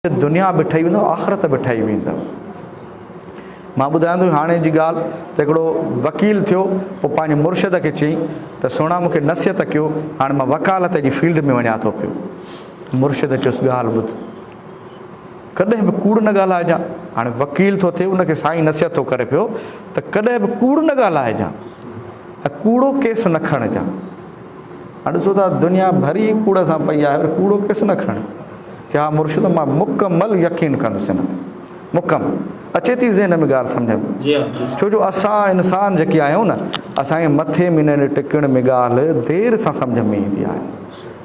दुनिया बि ठही वेंदव, आख़िरत बि ठही वेंदव। मां ॿुधायां थो हाणे जी ॻाल्हि त हिकिड़ो वकील थियो, पोइ पंहिंजे मुर्शिद खे चई त सुहिणा मूंखे नसीहत कयो, हाणे मां वकालत जी फील्ड में वञा थो पियो। मुर्शिद चयुसि ॻाल्हि ॿुध, कॾहिं बि कूड़ न ॻाल्हाइजांइ। हाणे वकील थो थिए, उनखे साईं नसीहत थो करे पियो त कॾहिं बि कूड़ न ॻाल्हाइजांइ ऐं कूड़ो केस न खणजांइ। हाणे ॾिसो था दुनिया भरी कूड़ सां पई आहे, कूड़ो केस न खणे। की हा मुर्शिद मां मुकमल यकीन कंदुसि हिन ते, मुकमल अचे थी ज़हन में ॻाल्हि सम्झ में। छो जो असां इंसान जेके आहियूं न, असांजे मथे में टिकण में ॻाल्हि देरि सां सम्झ में ईंदी आहे।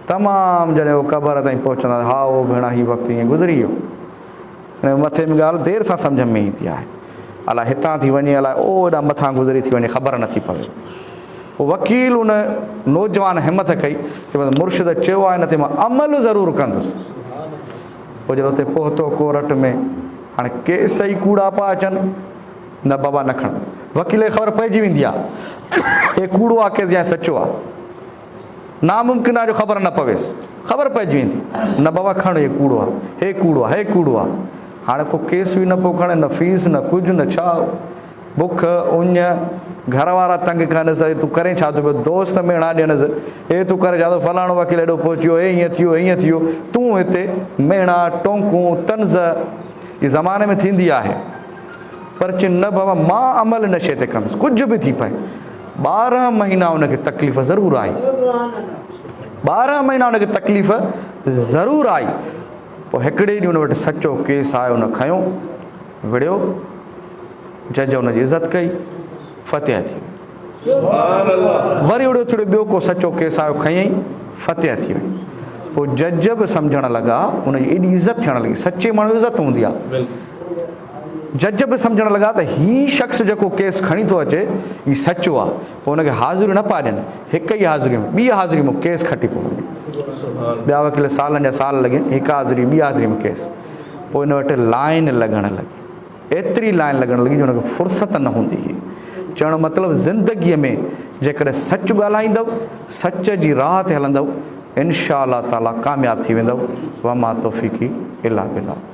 तमामु जॾहिं उहो क़बर ताईं पहुचंदा, हा उहो भेण हीउ वक़्तु ईअं गुज़री वियो, मथे में ॻाल्हि देरि सां सम्झ में ईंदी आहे। अलाए हितां थी वञे, अलाए ओॾा मथां गुज़री थी वञे, ख़बर नथी पवे। पोइ वकील उन नौजवान हिमत कई कि मुर्शिद चयो आहे, न ते मां अमल ज़रूरु कंदुसि। पोइ जॾहिं हुते पहुतो कोर्ट में, हाणे केस ई कूड़ा पिया अचनि, न बाबा न खण। वकील खे ख़बर पइजी वेंदी आहे हे कूड़ो आहे केस या सचो आहे, नामुमकिन आहे जो ख़बर न पवेसि, ख़बर पइजी वेंदी। न बाबा खण, हे कूड़ो आहे, हे कूड़ो आहे, हे कूड़ो आहे। हाणे को केस बि न पियो खणे, न फीस न कुझु न छा, बुख उञ, घर वारा तंग कनिसि, तूं करे छा थो पियो, दोस्त मेणा ॾियणसि, हे तूं करे छा थो, फलाणो वकील हेॾो पहुचियो, हे ईअं थियो, हीअं थियो, तूं हिते मेणा टोंकूं तंज़ इहे ज़माने में थींदी आहे। पर चई न बाबा मां अमल हिन शइ ते कंदुसि, कुझु बि थी पए। 12 महीना हुनखे तकलीफ़ ज़रूरु आई, 12 महीना हुनखे तकलीफ़ ज़रूरु आई। पोइ हिकिड़े ॾींहुं हुन वटि सचो केस आयो, हुन खयो, विड़ियो, जज हुनजी इज़त कई, फ़तेह थी वई। वरी उड़ियो थोरो ॿियो को सचो केस आयो, खयईं, फ़तेह थी वई। पोइ जज बि सम्झण लॻा, हुनजी एॾी इज़त थियण लॻी, सचे माण्हू इज़त हूंदी आहे। जज बि सम्झण लॻा त हीउ शख़्स जेको केस खणी थो अचे हीउ सचो आहे। पोइ हुनखे हाज़िरियूं न पिया ॾियनि, हिक ई हाज़िरी में, ॿी हाज़िरी में केस खटी पियो वञे। ॿिया वकील सालनि जा साल लॻनि, हिकु हाज़िरी ॿी हाज़िरी में केस। पोइ हिन वटि लाइन लॻण लॻी, एतिरी लाइन लॻण लॻी जो हुनखे फ़ुर्सत न हूंदी हुई। चवण मतिलबु ज़िंदगीअ में जेकॾहिं सच ॻाल्हाईंदव, सच जी राह ते हलंदव, इंशा अल्लाह ताला कामयाबु थी वेंदव। वमा तौफ़ीक़ी इल्ला बिल्लाह।